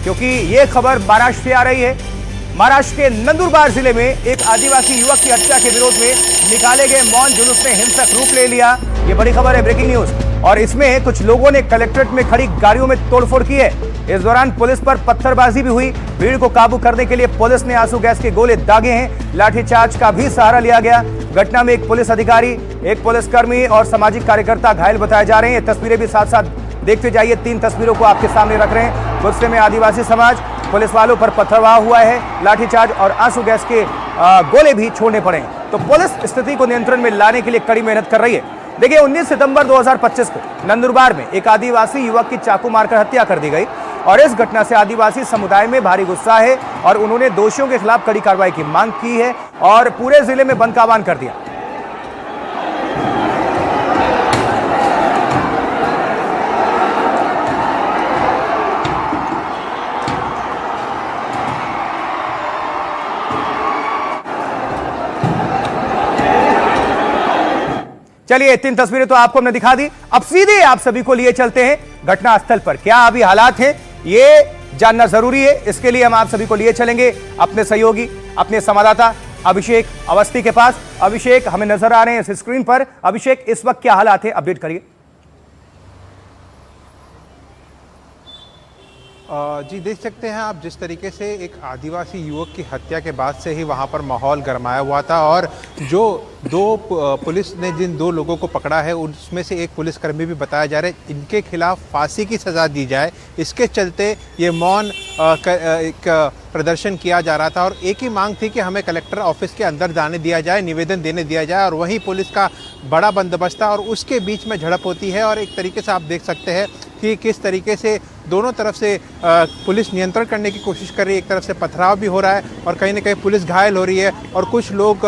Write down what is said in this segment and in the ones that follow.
क्योंकि ये खबर महाराष्ट्र से आ रही है। महाराष्ट्र के नंदुरबार जिले में एक आदिवासी युवक की हत्या के विरोध में निकाले गए मौन जुलूस ने हिंसक रूप ले लिया। ये बड़ी खबर है, ब्रेकिंग न्यूज। और इसमें कुछ लोगों ने कलेक्ट्रेट में खड़ी गाड़ियों में तोड़फोड़ की है। इस दौरान पुलिस पर पत्थरबाजी भी हुई। भीड़ को काबू करने के लिए पुलिस ने आंसू गैस के गोले दागे हैं। लाठीचार्ज का भी सहारा लिया गया। घटना में एक पुलिस अधिकारी, एक पुलिसकर्मी और सामाजिक कार्यकर्ता घायल बताए जा रहे हैं। तस्वीरें भी साथ साथ देखते जाइए। 3 तस्वीरों को आपके सामने रख रहे हैं। गुस्से में आदिवासी समाज, पुलिस वालों पर पत्थरवाह हुआ है। लाठीचार्ज और आंसू गैस के गोले भी छोड़ने पड़े। तो पुलिस स्थिति को नियंत्रण में लाने के लिए कड़ी मेहनत कर रही है। देखिए, 19 सितंबर 2025 को नंदुरबार में एक आदिवासी युवक की चाकू मारकर हत्या कर दी गई और इस घटना से आदिवासी समुदाय में भारी गुस्सा है और उन्होंने दोषियों के खिलाफ कड़ी कार्रवाई की मांग की है और पूरे जिले में बंद का आह्वान कर दिया। चलिए, 3 तस्वीरें तो आपको हमने दिखा दी। अब सीधे आप सभी को लिए चलते हैं घटनास्थल पर। क्या अभी हालात हैं ये जानना जरूरी है। इसके लिए हम आप सभी को लिए चलेंगे अपने सहयोगी, अपने संवाददाता अभिषेक अवस्थी के पास। अभिषेक, हमें नजर आ रहे हैं इस स्क्रीन पर। अभिषेक, इस वक्त क्या हालात है, अपडेट करिए। जी, देख सकते हैं आप जिस तरीके से एक आदिवासी युवक की हत्या के बाद से ही वहां पर माहौल गरमाया हुआ था और जो पुलिस ने जिन 2 लोगों को पकड़ा है उसमें से एक पुलिसकर्मी भी बताया जा रहा है इनके खिलाफ फांसी की सज़ा दी जाए। इसके चलते ये मौन एक प्रदर्शन किया जा रहा था और एक ही मांग थी कि हमें कलेक्टर ऑफिस के अंदर जाने दिया जाए, निवेदन देने दिया जाए और वहीं पुलिस का बड़ा बंदोबस्त था और उसके बीच में झड़प होती है। और एक तरीके से आप देख सकते हैं कि किस तरीके से दोनों तरफ से पुलिस नियंत्रण करने की कोशिश कर रही है। एक तरफ से पथराव भी हो रहा है और कहीं ना कहीं पुलिस घायल हो रही है और कुछ लोग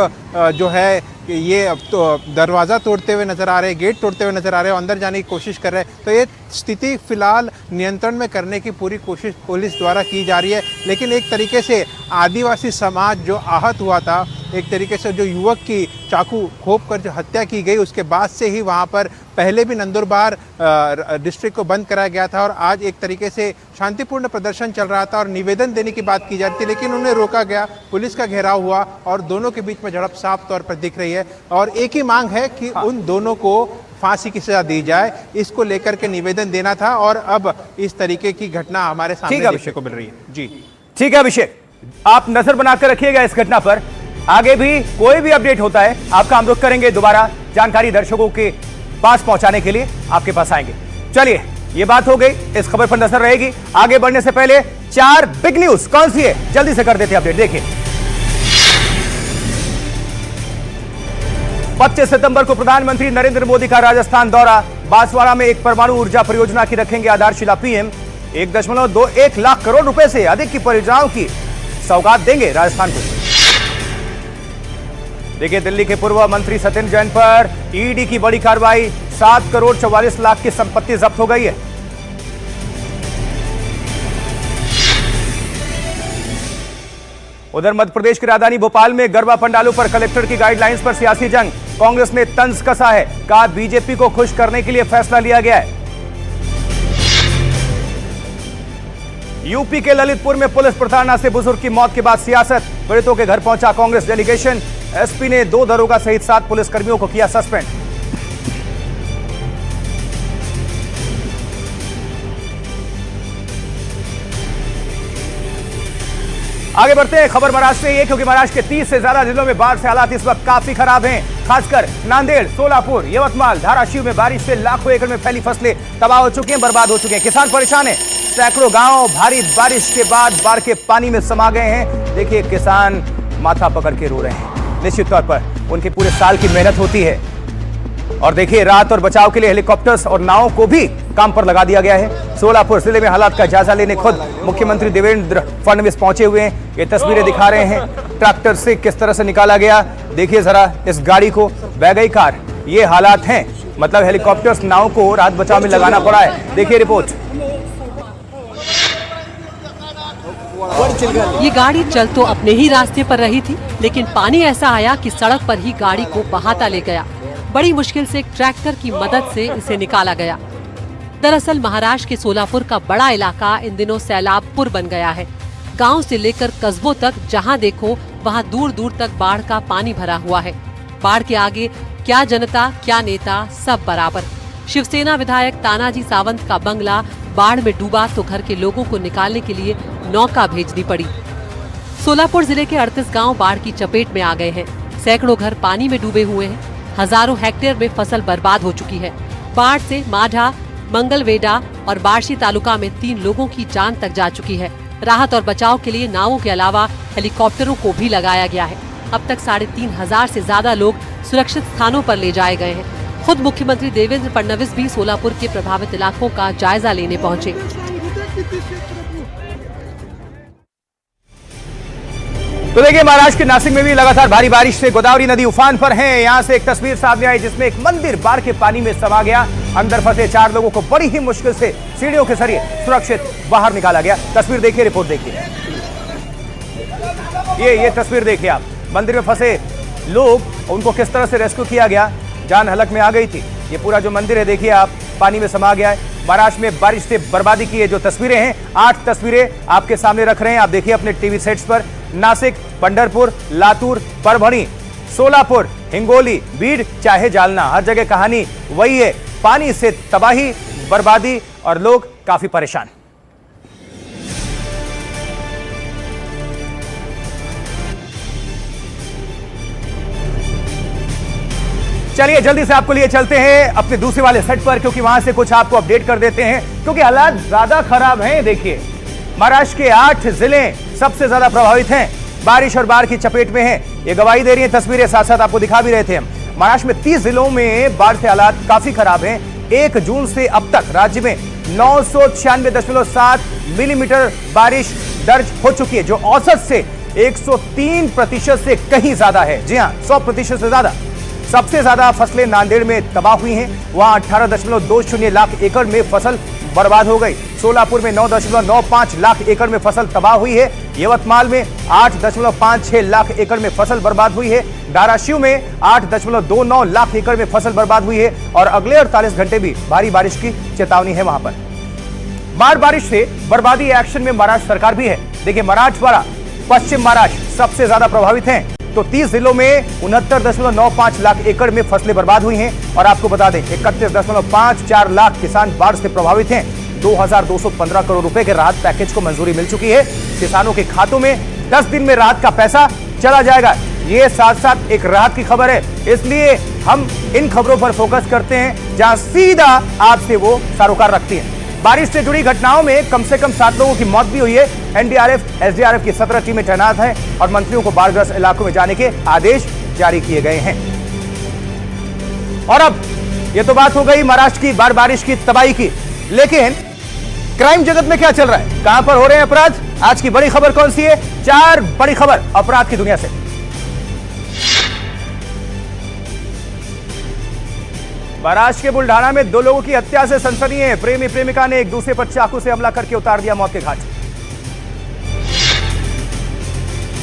जो है ये अब तो दरवाज़ा तोड़ते हुए नज़र आ रहे हैं, गेट तोड़ते हुए नज़र आ रहे हैं, अंदर जाने की कोशिश कर रहे हैं। तो ये स्थिति फिलहाल नियंत्रण में करने की पूरी कोशिश पुलिस द्वारा की जा रही है। लेकिन एक तरीके से आदिवासी समाज जो आहत हुआ था, एक तरीके से जो युवक की चाकू घोंप कर जो हत्या की गई उसके बाद से ही वहाँ पर पहले भी नंदुरबार डिस्ट्रिक्ट को बंद कराया गया था और आज एक तरीके से शांतिपूर्ण प्रदर्शन चल रहा था और निवेदन देने की बात की जाती थी, लेकिन उन्हें रोका गया, पुलिस का घेराव हुआ और दोनों के बीच में झड़प साफ तौर पर दिख रही है। और एक ही मांग है कि उन दोनों को फांसी की सजा दी जाए, इसको लेकर के निवेदन देना था और अब इस तरीके की घटना हमारे सामने देखने को मिल रही है। जी ठीक है अभिषेक, आप नजर बनाकर रखिएगा इस घटना पर। आगे भी कोई भी अपडेट होता है आपका हम रुख करेंगे, दोबारा जानकारी दर्शकों के पास पहुंचाने के लिए आपके पास आएंगे। चलिए, ये बात हो गई, इस खबर पर नजर रहेगी। आगे बढ़ने से पहले 4 बिग न्यूज कौन सी है जल्दी से कर देते हैं अपडेट। देखिए, 25 सितंबर को प्रधानमंत्री नरेंद्र मोदी का राजस्थान दौरा। बांसवाड़ा में एक परमाणु ऊर्जा परियोजना की रखेंगे आधारशिला पीएम। 1.21 लाख करोड़ रुपए से अधिक की परियोजनाओं की सौगात देंगे राजस्थान को। देखिए, दिल्ली के पूर्व मंत्री सत्येंद्र जैन पर ईडी की बड़ी कार्रवाई। 7 करोड़ 44 लाख की संपत्ति जब्त हो गई है। उधर मध्य प्रदेश की राजधानी भोपाल में गरबा पंडालों पर कलेक्टर की गाइडलाइंस पर सियासी जंग। कांग्रेस ने तंज कसा है, कहा बीजेपी को खुश करने के लिए फैसला लिया गया है। यूपी के ललितपुर में पुलिस प्रताड़ना से बुजुर्ग की मौत के बाद सियासत। पीड़ितों के घर पहुंचा कांग्रेस डेलीगेशन। एसपी ने 2 दरोगा सहित 7 पुलिसकर्मियों को किया सस्पेंड। आगे बढ़ते हैं, खबर महाराष्ट्र से है क्योंकि महाराष्ट्र के 30 से ज्यादा जिलों में बाढ़ से हालात इस वक्त काफी खराब हैं। खासकर नांदेड़, सोलापुर, यवतमाल, धाराशिव में बारिश से लाखों एकड़ में फैली फसलें तबाह हो चुकी हैं, बर्बाद हो चुके हैं। किसान परेशान हैं। सैकड़ों गांव भारी बारिश के बाद बाढ़ के पानी में समा गए हैं। देखिए, किसान माथा पकड़ के रो रहे हैं। निश्चित तौर पर उनके पूरे साल की मेहनत होती है। और देखिए, राहत और बचाव के लिए हेलीकॉप्टर्स और नावों को भी काम पर लगा दिया गया है। सोलापुर जिले में हालात का जायजा लेने खुद मुख्यमंत्री देवेंद्र फडणवीस पहुंचे हुए हैं। ये तस्वीरें दिखा रहे हैं ट्रैक्टर से किस तरह से निकाला गया। देखिए जरा इस गाड़ी को, बह गई कार। ये हालात हैं, मतलब हेलीकॉप्टर्स नाव को राहत बचाव में लगाना पड़ा है। देखिए रिपोर्ट। ये गाड़ी चल तो अपने ही रास्ते पर रही थी, लेकिन पानी ऐसा आया कि सड़क पर ही गाड़ी को बहाता ले गया। बड़ी मुश्किल से ट्रैक्टर की मदद से इसे निकाला गया। दरअसल महाराष्ट्र के सोलापुर का बड़ा इलाका इन दिनों सैलाबपुर बन गया है। गांव से लेकर कस्बों तक जहां देखो वहां दूर दूर तक बाढ़ का पानी भरा हुआ है। बाढ़ के आगे क्या जनता क्या नेता सब बराबर। शिवसेना विधायक तानाजी सावंत का बंगला बाढ़ में डूबा तो घर के लोगों को निकालने के लिए नौका भेजनी पड़ी। सोलापुर जिले के 38 गांव बाढ़ की चपेट में आ गए हैं। सैकड़ों घर पानी में डूबे हुए हैं। हजारों हेक्टेयर में फसल बर्बाद हो चुकी है। बाढ़ से माढ़ा, मंगलवेढा और बार्शी तालुका में 3 लोगों की जान तक जा चुकी है। राहत और बचाव के लिए नावों के अलावा हेलीकॉप्टरों को भी लगाया गया है। अब तक 3,500 से ज्यादा लोग सुरक्षित स्थानों पर ले जाए गए हैं। खुद मुख्यमंत्री देवेंद्र फडणवीस भी सोलापुर के प्रभावित इलाकों का जायजा लेने पहुंचे। तो देखिए, महाराष्ट्र के नासिक में भी लगातार भारी बारिश से गोदावरी नदी उफान पर है। यहां से एक तस्वीर सामने आई जिसमें एक मंदिर बाढ़ के पानी में समा गया। अंदर फंसे 4 लोगों को बड़ी ही मुश्किल से सीढ़ियों के जरिए सुरक्षित बाहर निकाला गया। तस्वीर देखिए, रिपोर्ट देखिए। ये तस्वीर देखिए आप, मंदिर में फंसे लोग, उनको किस तरह से रेस्क्यू किया गया। जान हलक में आ गई थी। ये पूरा जो मंदिर है देखिए आप, पानी में समा गया है। महाराष्ट्र में बारिश से बर्बादी की ये जो तस्वीरें हैं, 8 तस्वीरें आपके सामने रख रहे हैं। आप देखिए अपने टीवी सेट्स पर। नासिक, पंढरपुर, लातूर, परभणी, सोलापुर, हिंगोली, बीड चाहे जालना, हर जगह कहानी वही है। पानी से तबाही, बर्बादी और लोग काफी परेशान। चलिए जल्दी से आपको लिए चलते हैं अपने दूसरे वाले सेट पर, क्योंकि वहां से कुछ आपको अपडेट कर देते हैं, क्योंकि हालात ज्यादा खराब हैं। देखिए, महाराष्ट्र के 8 जिले सबसे ज्यादा प्रभावित हैं, बारिश और बाढ़ की चपेट में हैं। ये गवाही दे रही है तस्वीरें, साथ साथ आपको दिखा भी रहे थे हम। महाराष्ट्र में 30 जिलों में बाढ़ के हालात काफी खराब हैं। 1 जून से अब तक राज्य में 996.7 मिलीमीटर बारिश दर्ज हो चुकी है, जो औसत से 103% से कहीं ज्यादा है। जी हां, 100% से ज्यादा। सबसे ज्यादा फसलें नांदेड़ में तबाह हुई हैं। वहां 18.20 लाख एकड़ में फसल बर्बाद हो गई। सोलापुर में 9.95 लाख एकड़ में फसल तबाह हुई है। यवतमाल में 8.56 लाख एकड़ में फसल बर्बाद हुई है। धाराशिव में 8.29 लाख एकड़ में फसल बर्बाद हुई है। और अगले 48 घंटे भी भारी बारिश की चेतावनी है वहां पर। बाढ़ बारिश से बर्बादी एक्शन में महाराष्ट्र सरकार भी है। देखिए, मराठवाड़ा, पश्चिम महाराष्ट्र सबसे ज्यादा प्रभावित हैं। तो 30 जिलों में 69.95 लाख एकड़ में फसलें बर्बाद हुई हैं। और आपको बता दें, 31.54 लाख किसान बाढ़ से प्रभावित हैं। 2,215 करोड़ रुपए के राहत पैकेज को मंजूरी मिल चुकी है। किसानों के खातों में 10 दिन में राहत का पैसा चला जाएगा। ये साथ साथ एक राहत की खबर है, इसलिए हम इन खबरों पर फोकस करते हैं जहां सीधा आपसे वो सरोकार रखती है। बारिश से जुड़ी घटनाओं में कम से कम 7 लोगों की मौत भी हुई है। एनडीआरएफ, एसडीआरएफ की 17 टीमें तैनात हैं और मंत्रियों को बाढ़ग्रस्त इलाकों में जाने के आदेश जारी किए गए हैं। और अब ये तो बात हो गई महाराष्ट्र की बाढ़ बारिश की तबाही की, लेकिन क्राइम जगत में क्या चल रहा है, कहां पर हो रहे हैं अपराध? आज की बड़ी खबर कौन सी है? 4 बड़ी खबर अपराध की दुनिया से। महाराष्ट्र के बुल्ढाना में 2 लोगों की हत्या से सनसनी है। प्रेमी प्रेमिका ने एक दूसरे पर चाकू से हमला करके उतार दिया मौत के घाट।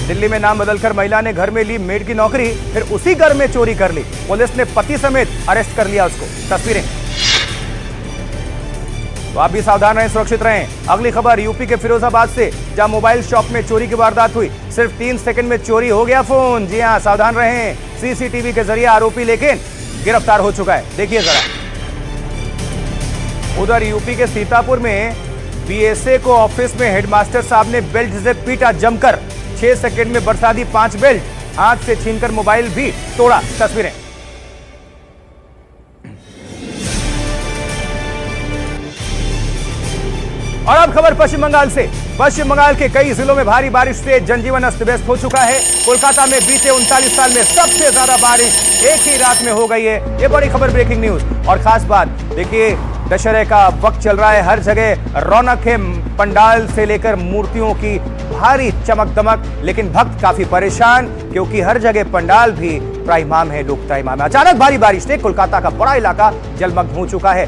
दिल्ली में नाम बदलकर महिला ने घर में ली मेड की नौकरी, फिर उसी घर में चोरी कर ली। पुलिस ने पति समेत अरेस्ट कर लिया उसको। तस्वीरें तो आप भी सावधान रहें, सुरक्षित रहें। अगली खबर यूपी के फिरोजाबाद से, जहां मोबाइल शॉप में चोरी की वारदात हुई। सिर्फ 3 सेकंड में चोरी हो गया फोन। जी हां, सावधान रहें। सीसीटीवी के जरिए आरोपी लेकिन गिरफ्तार हो चुका है। देखिए जरा, उधर यूपी के सीतापुर में बीएसए को ऑफिस में हेडमास्टर साहब ने बेल्ट से पीटा जमकर। 6 सेकंड में बरसा दी 5 बेल्ट, हाथ से छीनकर मोबाइल भी तोड़ा। तस्वीरें और अब खबर पश्चिम बंगाल से। पश्चिम बंगाल के कई जिलों में भारी बारिश से जनजीवन अस्त व्यस्त हो चुका है। कोलकाता में बीते 39 साल में सबसे ज्यादा बारिश एक ही रात में हो गई है। ये बड़ी खबर, ब्रेकिंग न्यूज। और खास बात देखिए, दशहरे का वक्त चल रहा है, हर जगह रौनक है, पंडाल से लेकर मूर्तियों की भारी चमक दमक। लेकिन भक्त काफी परेशान, क्योंकि हर जगह पंडाल भी त्राहिमाम है, लोग त्राहिमाम है। अचानक भारी बारिश से कोलकाता का बड़ा इलाका जलमग्न हो चुका है।